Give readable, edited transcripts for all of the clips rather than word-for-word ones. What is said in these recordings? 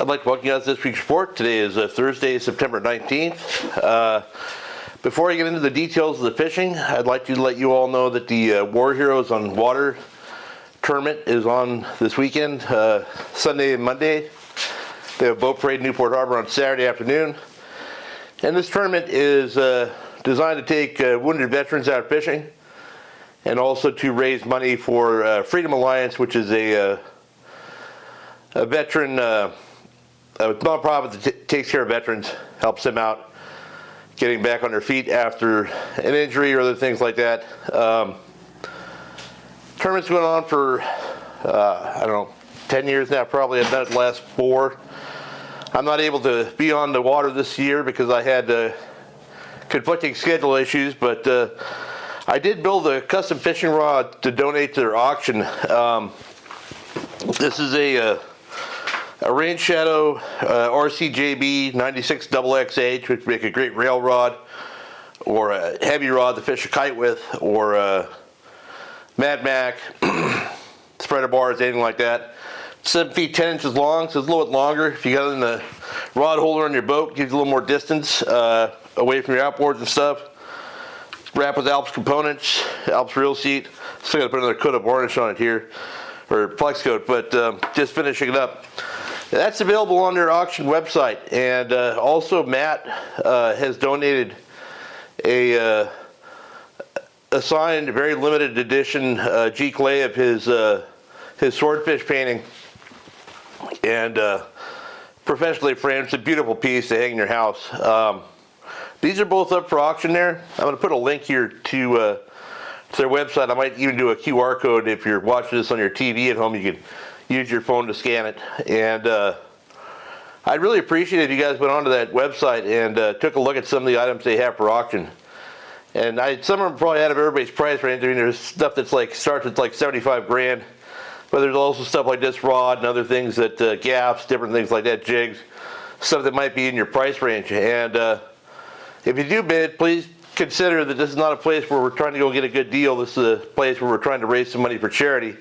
I'd like to welcome you guys to this week's report. Today is Thursday, September 19th. Before I get into the details of the fishing, I'd like to let you all know that the War Heroes on Water tournament is on this weekend, Sunday and Monday. They have a boat parade in Newport Harbor on Saturday afternoon. And this tournament is designed to take wounded veterans out fishing and also to raise money for Freedom Alliance, which is a veteran nonprofit that takes care of veterans, helps them out getting back on their feet after an injury or other things like that. Tournament's going on for, I don't know, 10 years now probably. I've done it the last 4. I'm not able to be on the water this year because I had conflicting schedule issues, but I did build a custom fishing rod to donate to their auction. This is a Rain Shadow RCJB 96 XXH, which would make a great rail rod, or a heavy rod to fish a kite with, or a Mad Mac, spreader bars, anything like that. 7 feet 10 inches long, so it's a little bit longer. If you got it in the rod holder on your boat, it gives you a little more distance away from your outboards and stuff. Wrapped with Alps components, Alps reel seat. Still got to put another coat of varnish on it here, or Plex coat, but just finishing it up. That's available on their auction website, and also Matt has donated a signed, very limited edition G clay of his swordfish painting, and professionally framed. It's a beautiful piece to hang in your house. These are both up for auction there. I'm going to put a link here to their website. I might even do a QR code if you're watching this on your TV at home. You can use your phone to scan it. And I'd really appreciate it if you guys went onto that website and took a look at some of the items they have for auction. And some of them probably out of everybody's price range. I mean, there's stuff that's like starts at like 75 grand. But there's also stuff like this rod and other things that gaffs, different things like that, jigs, stuff that might be in your price range. And if you do bid, please consider that this is not a place where we're trying to go get a good deal. This is a place where we're trying to raise some money for charity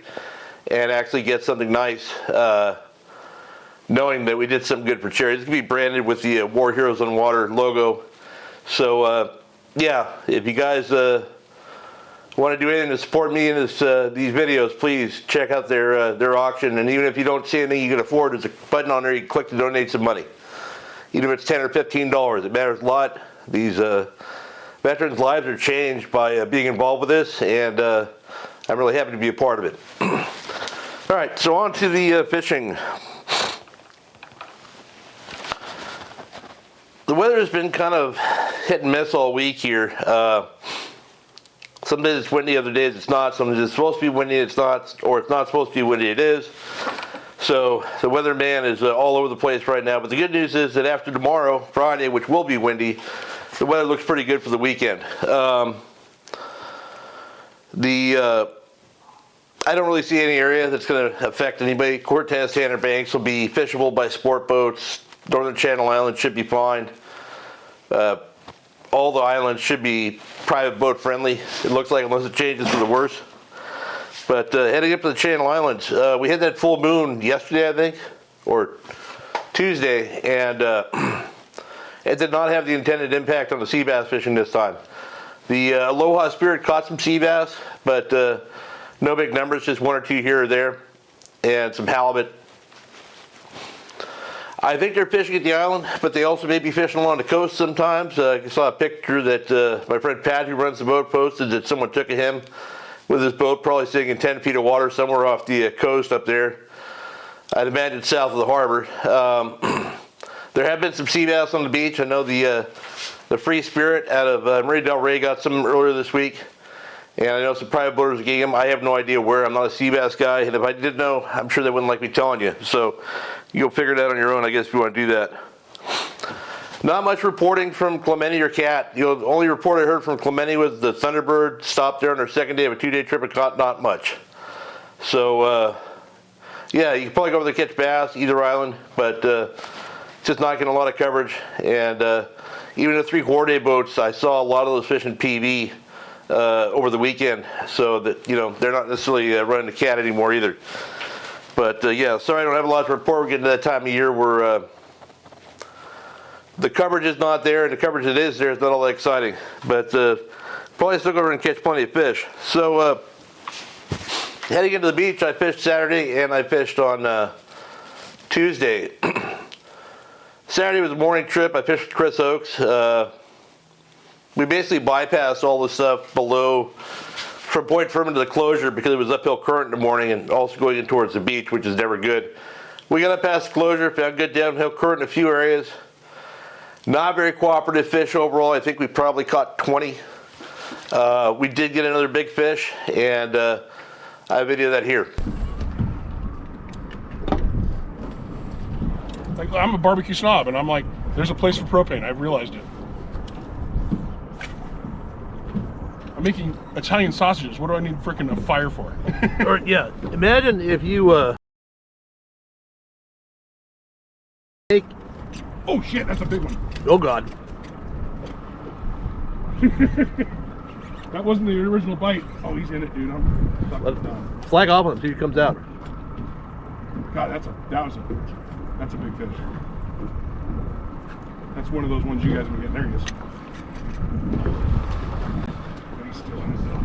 and actually get something nice, knowing that we did something good for charity. It's going to be branded with the War Heroes on Water logo. So, yeah, if you guys want to do anything to support me in these videos, please check out their auction. And even if you don't see anything you can afford, there's a button on there you can click to donate some money. Even if it's $10 or $15, it matters a lot. These veterans' lives are changed by being involved with this, and I'm really happy to be a part of it. All right, so on to the fishing. The weather has been kind of hit and miss all week here. Some days it's windy, other days it's not. Some days it's supposed to be windy, it's not, or it's not supposed to be windy, it is. So the weatherman is all over the place right now. But the good news is that after tomorrow, Friday, which will be windy, the weather looks pretty good for the weekend. I don't really see any area that's going to affect anybody. Cortez, Tanner Banks will be fishable by sport boats. Northern Channel Islands should be fine. All the islands should be private boat friendly. It looks like, unless it changes for the worse. But heading up to the Channel Islands, we had that full moon yesterday, I think, or Tuesday, and it did not have the intended impact on the sea bass fishing this time. The Aloha Spirit caught some sea bass, but no big numbers, just 1 or 2 here or there, and some halibut. I think they're fishing at the island, but they also may be fishing along the coast sometimes. I saw a picture that my friend Pat, who runs the boat, posted that someone took of him with his boat, probably sitting in 10 feet of water somewhere off the coast up there. I'd imagine south of the harbor. There have been some sea bass on the beach. I know the Free Spirit out of Marie Del Rey got some earlier this week. And I know some private boaters are getting them. I have no idea where. I'm not a sea bass guy. And if I did know, I'm sure they wouldn't like me telling you. So you'll figure it out on your own, I guess, if you want to do that. Not much reporting from Clemente or Cat. The only report I heard from Clemente was the Thunderbird stopped there on their second day of a 2-day trip and caught not much. So, yeah, you can probably go over there to catch bass, either island, but just not getting a lot of coverage. And even the 3-4-day boats, I saw a lot of those fishing PV over the weekend, so that they're not necessarily running the Cat anymore either. But yeah, sorry I don't have a lot to report. We're getting to that time of year where the coverage is not there, and the coverage that is there is not all that exciting. But probably still go over and catch plenty of fish. So heading into the beach, I fished Saturday and I fished on Tuesday. Saturday was a morning trip. I fished with Chris Oakes. We basically bypassed all the stuff below from Point Furman to the closure because it was uphill current in the morning and also going in towards the beach, which is never good. We got up past the closure, found good downhill current in a few areas. Not very cooperative fish overall. I think we probably caught 20. We did get another big fish, and I have a video of that here. Like, I'm a barbecue snob, and I'm like, there's a place for propane. I've realized it. I'm making Italian sausages. What do I need freaking a fire for? Or, yeah, imagine if you take. Oh shit, that's a big one. Oh God. That wasn't the original bite. Oh, he's in it, dude. I'm stuck down. Flag off on him, see if he comes out. God, that's a big fish. That's one of those ones you guys have been getting. There he is. But he's still in it though.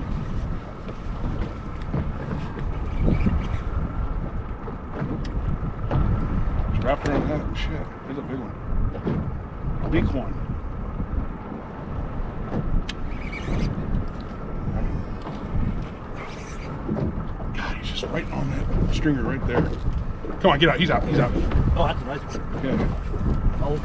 He's wrapped around that. Shit, there's a big one. Big one. God, he's just right on that stringer right there. Come on, get out. He's out. He's out. Oh, that's a nice one. Yeah. Oh,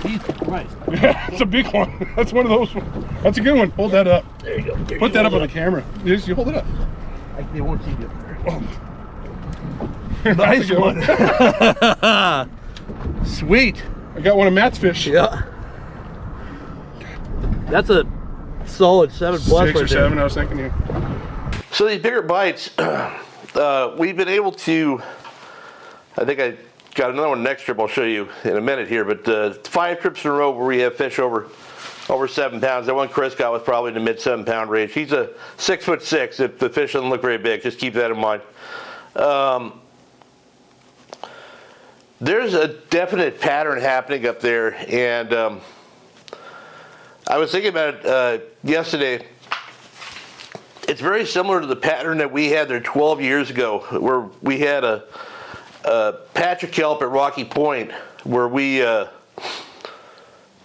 Jesus Christ. Yeah, it's a big one. That's one of those ones. That's a good one. Hold that up. There you go. Put that up on the camera. You hold it up. They won't see you. Oh. Nice one. Sweet. I got one of Matt's fish. Yeah. That's a solid 7+ 6 or right 7, there. I was thinking. Yeah. So these bigger bites, we've been able to, I think I got another one next trip I'll show you in a minute here, but 5 trips in a row where we have fish over 7 pounds. That one Chris got was probably in the mid 7 pound range. He's a 6'6". If the fish doesn't look very big, just keep that in mind. There's a definite pattern happening up there, and I was thinking about it yesterday. It's very similar to the pattern that we had there 12 years ago, where we had a patch of kelp at Rocky Point, where we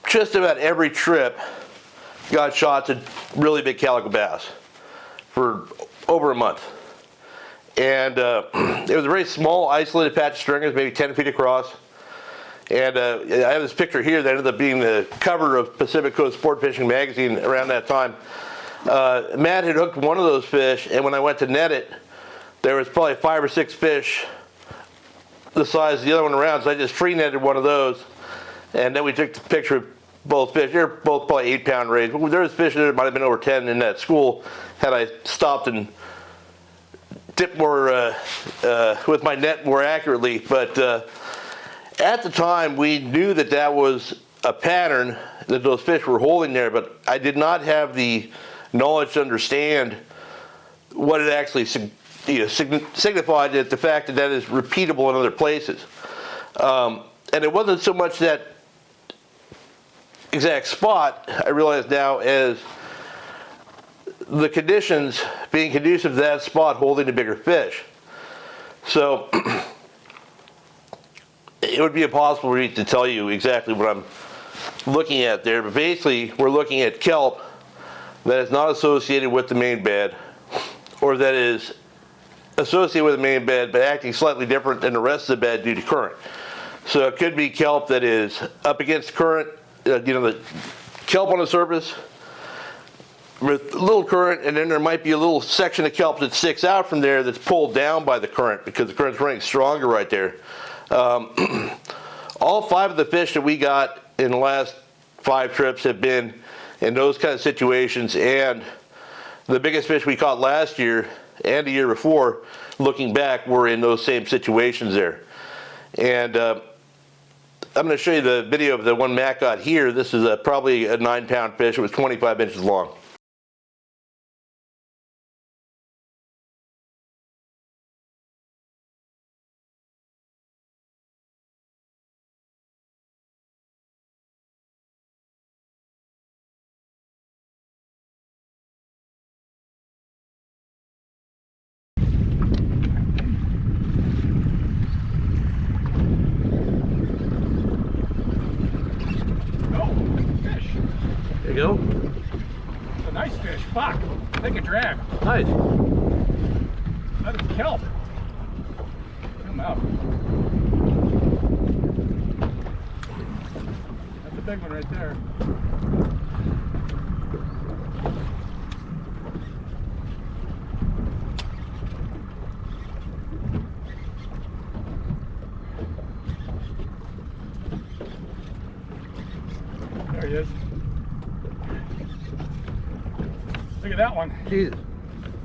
just about every trip got shots at really big calico bass for over a month. And it was a very small, isolated patch of stringers, maybe 10 feet across. And I have this picture here that ended up being the cover of Pacific Coast Sport Fishing magazine around that time. Matt had hooked one of those fish, and when I went to net it, there was probably 5 or 6 fish the size of the other one around, so I just free netted one of those, and then we took the picture of both fish. They're both probably 8 pound range, but there was fish that might have been over 10 in that school had I stopped and dipped more with my net more accurately. But at the time, we knew that that was a pattern that those fish were holding there, but I did not have the knowledge to understand what it actually signified, that the fact that that is repeatable in other places. And it wasn't so much that exact spot, I realize now, as the conditions being conducive to that spot holding the bigger fish. So it would be impossible for me to tell you exactly what I'm looking at there, but basically we're looking at kelp that is not associated with the main bed, or that is associated with the main bed but acting slightly different than the rest of the bed due to current. So it could be kelp that is up against current, the kelp on the surface with a little current, and then there might be a little section of kelp that sticks out from there that's pulled down by the current because the current's running stronger right there. All 5 of the fish that we got in the last 5 trips have been in those kind of situations, and the biggest fish we caught last year and the year before, looking back, were in those same situations there. And I'm going to show you the video of the one Matt got here. This is probably a 9 pound fish. It was 25 inches long. drag. Nice. That is kelp. Come out. That's a big one right there. There he is. Look at that one. Jesus.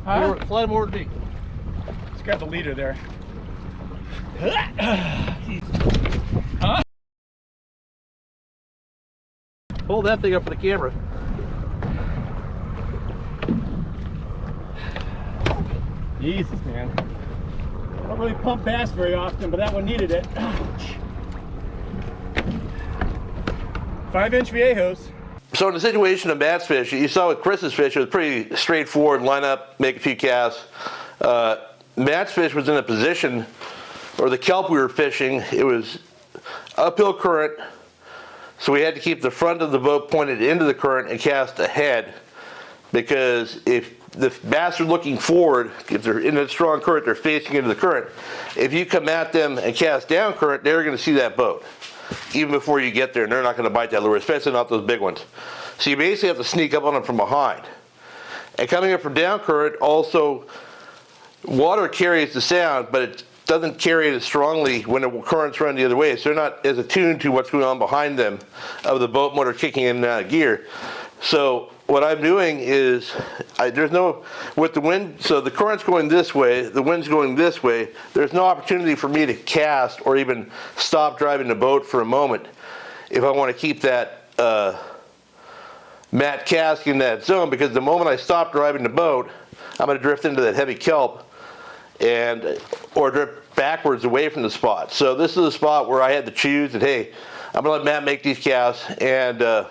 Huh? Slide him over to me. It's got the leader there. Huh? Hold that thing up for the camera. Jesus, man. I don't really pump bass very often, but that one needed it. 5-inch viejos. So in the situation of Matt's fish, you saw with Chris's fish, it was pretty straightforward, line up, make a few casts. Matt's fish was in a position, or the kelp we were fishing, it was uphill current, so we had to keep the front of the boat pointed into the current and cast ahead, because if the bass are looking forward, if they're in a strong current, they're facing into the current. If you come at them and cast down current, they're going to see that boat even before you get there, and they're not going to bite that lure, especially not those big ones. So you basically have to sneak up on them from behind. And coming up from down current, also water carries the sound, but it doesn't carry it as strongly when the currents run the other way, so they're not as attuned to what's going on behind them of the boat motor kicking in and out of gear. So what I'm doing is, there's no, with the wind, so the current's going this way, the wind's going this way, there's no opportunity for me to cast or even stop driving the boat for a moment if I want to keep that mat cast in that zone, because the moment I stop driving the boat, I'm going to drift into that heavy kelp or drift backwards away from the spot. So this is a spot where I had to choose that, hey, I'm going to let Matt make these casts, and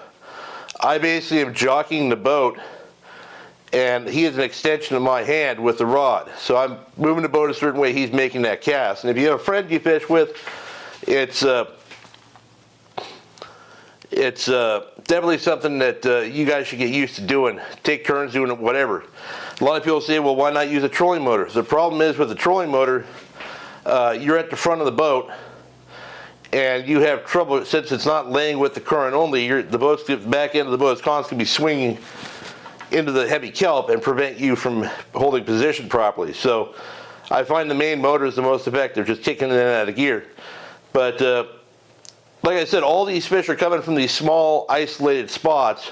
I basically am jockeying the boat, and he is an extension of my hand with the rod. So I'm moving the boat a certain way, he's making that cast. And if you have a friend you fish with, it's definitely something that you guys should get used to doing. Take turns doing it, whatever. A lot of people say, well, why not use a trolling motor? The problem is with the trolling motor, you're at the front of the boat, and you have trouble, since it's not laying with the current only, the back end of the boat is constantly swinging into the heavy kelp and prevent you from holding position properly. So I find the main motor is the most effective, just kicking it in and out of gear. But like I said, all these fish are coming from these small isolated spots,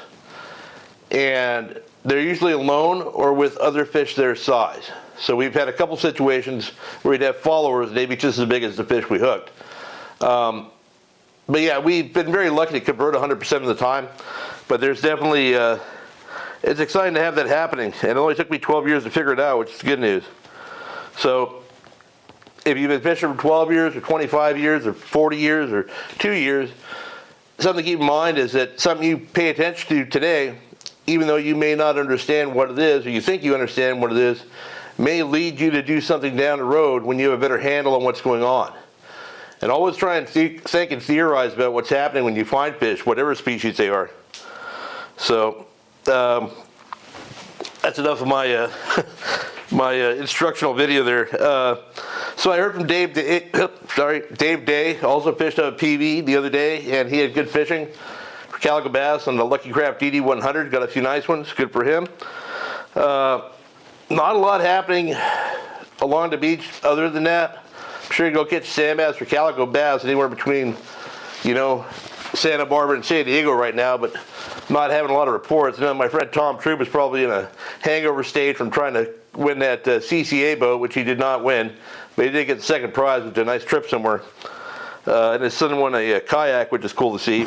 and they're usually alone or with other fish their size. So we've had a couple situations where we'd have followers, maybe just as big as the fish we hooked. But yeah, we've been very lucky to convert 100% of the time, but there's definitely, it's exciting to have that happening, and it only took me 12 years to figure it out, which is good news. So if you've been fishing for 12 years or 25 years or 40 years or 2 years, something to keep in mind is that something you pay attention to today, even though you may not understand what it is, or you think you understand what it is, may lead you to do something down the road when you have a better handle on what's going on. And always try and think and theorize about what's happening when you find fish, whatever species they are. So that's enough of my my instructional video there. So I heard from Dave Day, also fished out of PV the other day, and he had good fishing for calico bass on the Lucky Craft DD100. Got a few nice ones, good for him. Not a lot happening along the beach other than that. I'm sure you go catch Seabass or calico bass anywhere between, you know, Santa Barbara and San Diego right now, but not having a lot of reports. And then my friend Tom Troop is probably in a hangover state from trying to win that CCA boat, which he did not win, but he did get the second prize, which is a nice trip somewhere. And his son won a kayak, which is cool to see.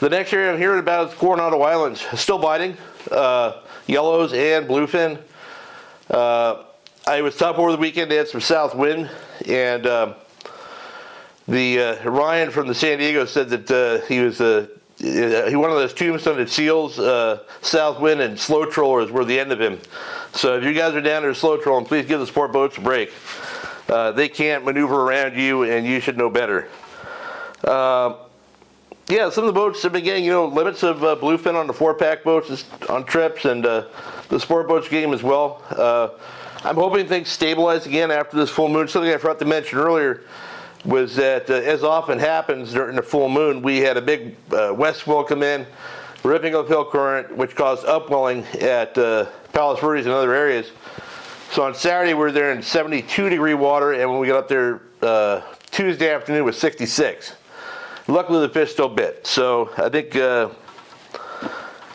The next area I'm hearing about is Coronado Islands. Still biting, yellows and bluefin. I was top over the weekend. They had some south wind, and Ryan from the San Diego said that he was one of those tombstone seals. South wind and slow trollers were the end of him. So if you guys are down there slow trolling, please give the sport boats a break. They can't maneuver around you, and you should know better. yeah, some of the boats have been getting, limits of bluefin on the 4-pack boats on trips, and the sport boats getting them as well. I'm hoping things stabilize again after this full moon. Something I forgot to mention earlier was that, as often happens during the full moon, we had a big west swell come in, ripping uphill current, which caused upwelling at Palos Verdes and other areas. So on Saturday, we were there in 72-degree water, and when we got up there Tuesday afternoon, it was 66. Luckily, the fish still bit. So I think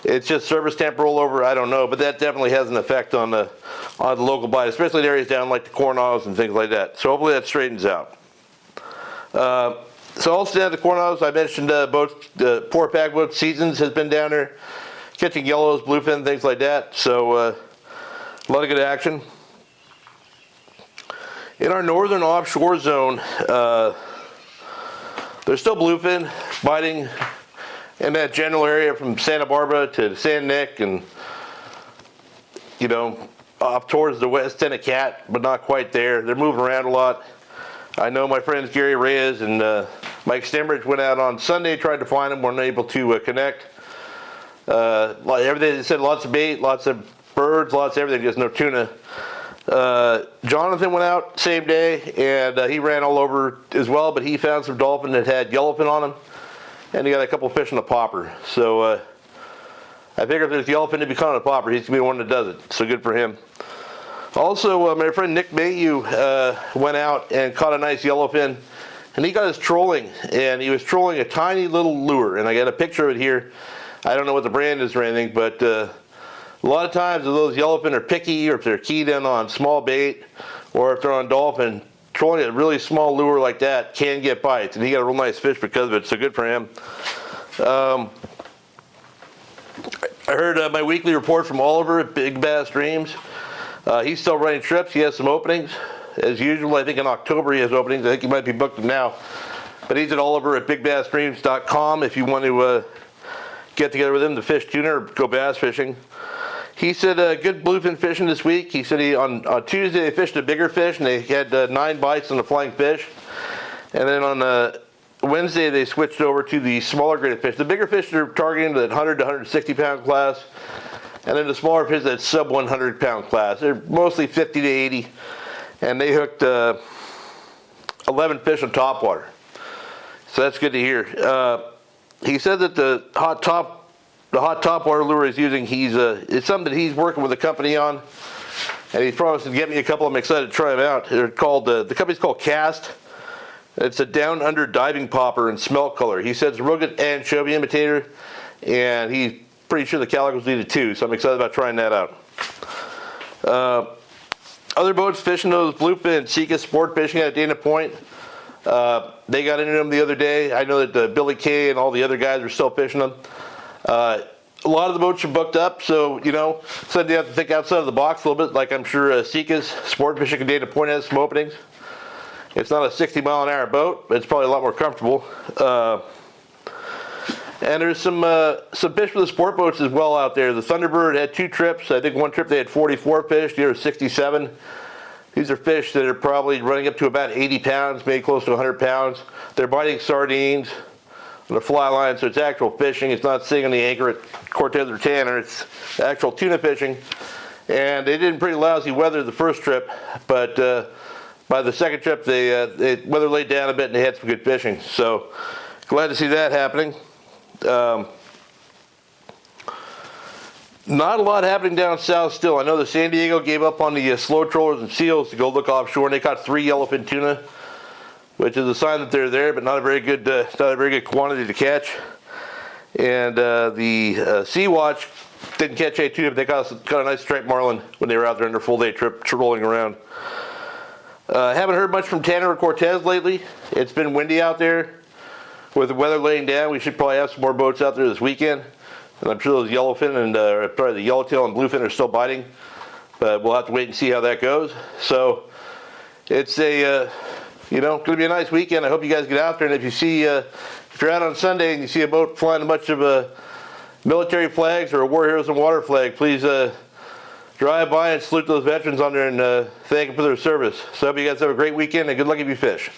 it's just surface temp rollover. I don't know, but that definitely has an effect on the local bite, especially in areas down like the Coronado and things like that. So hopefully that straightens out. So also down at the Coronados, I mentioned boats, the 4-pack boat Seasons has been down there catching yellows, bluefin, things like that. So a lot of good action. In our northern offshore zone, there's still bluefin biting in that general area from Santa Barbara to San Nick and, off towards the west end of Cat, but not quite there. They're moving around a lot. I know my friends Gary Reyes and Mike Stembridge went out on Sunday, tried to find them, weren't able to connect. Everything, they said lots of bait, lots of birds, lots of everything, just no tuna. Jonathan went out same day, and he ran all over as well, but he found some dolphin that had yellowfin on them, and he got a couple fish on a popper. So I figure if there's yellowfin to be caught on a popper, he's going to be the one that does it. So good for him. Also, my friend Nick Mayhew went out and caught a nice yellowfin, and he got his trolling, and he was trolling a tiny little lure, and I got a picture of it here. I don't know what the brand is or anything, but a lot of times if those yellowfin are picky, or if they're keyed in on small bait, or if they're on dolphin, trolling a really small lure like that can get bites, and he got a real nice fish because of it, so good for him. I heard my weekly report from Oliver at Big Bass Dreams. He's still running trips. He has some openings. As usual, I think in October he has openings. I think he might be booked now. But he's at Oliver at bigbassdreams.com if you want to get together with him to fish tuna or go bass fishing. He said good bluefin fishing this week. He said on Tuesday they fished a bigger fish and they had 9 bites on the flying fish. And then on Wednesday they switched over to the smaller graded fish. The bigger fish are targeting the 100 to 160 pound class. And then the smaller fish that sub 100 pound class. They're mostly 50 to 80. And they hooked 11 fish on topwater. So that's good to hear. He said that the hot topwater lure he's using, it's something that he's working with a company on. And he's promised to get me a couple. I'm excited to try them out. They're called, the company's called Cast. It's a down under diving popper in smelt color. He said it's a real good anchovy imitator. And he's pretty sure the calicos need it too, so I'm excited about trying that out. Other boats fishing those bluefin Seabass sport fishing at Dana Point. They got into them the other day. I know that Billy Kay and all the other guys are still fishing them. A lot of the boats are booked up, so so you have to think outside of the box a little bit. Like I'm sure Seabass sport fishing at Dana Point has some openings. It's not a 60-mile-an-hour boat, but it's probably a lot more comfortable. And there's some fish for the sport boats as well out there. The Thunderbird had 2 trips. I think one trip they had 44 fish, the other 67. These are fish that are probably running up to about 80 pounds, maybe close to 100 pounds. They're biting sardines on a fly line, so it's actual fishing. It's not sitting on the anchor at Cortez or Tanner. It's actual tuna fishing. And they did in pretty lousy weather the first trip, but by the second trip, they weather laid down a bit and they had some good fishing. So glad to see that happening. Not a lot happening down south still. I know the San Diego gave up on the slow trollers and seals to go look offshore, and they caught 3 yellowfin tuna, which is a sign that they're there, but not a very good quantity to catch. And the Sea Watch didn't catch any tuna, but they caught a nice striped marlin when they were out there on their full day trip trolling around. Haven't heard much from Tanner or Cortez lately. It's been windy out there. With the weather laying down, we should probably have some more boats out there this weekend. And I'm sure those yellowfin and probably the yellowtail and bluefin are still biting. But we'll have to wait and see how that goes. So it's going to be a nice weekend. I hope you guys get out there. And if you're out on Sunday and you see a boat flying a bunch of military flags or a War Heroes and Water flag, please drive by and salute those veterans on there and thank them for their service. So I hope you guys have a great weekend and good luck if you fish.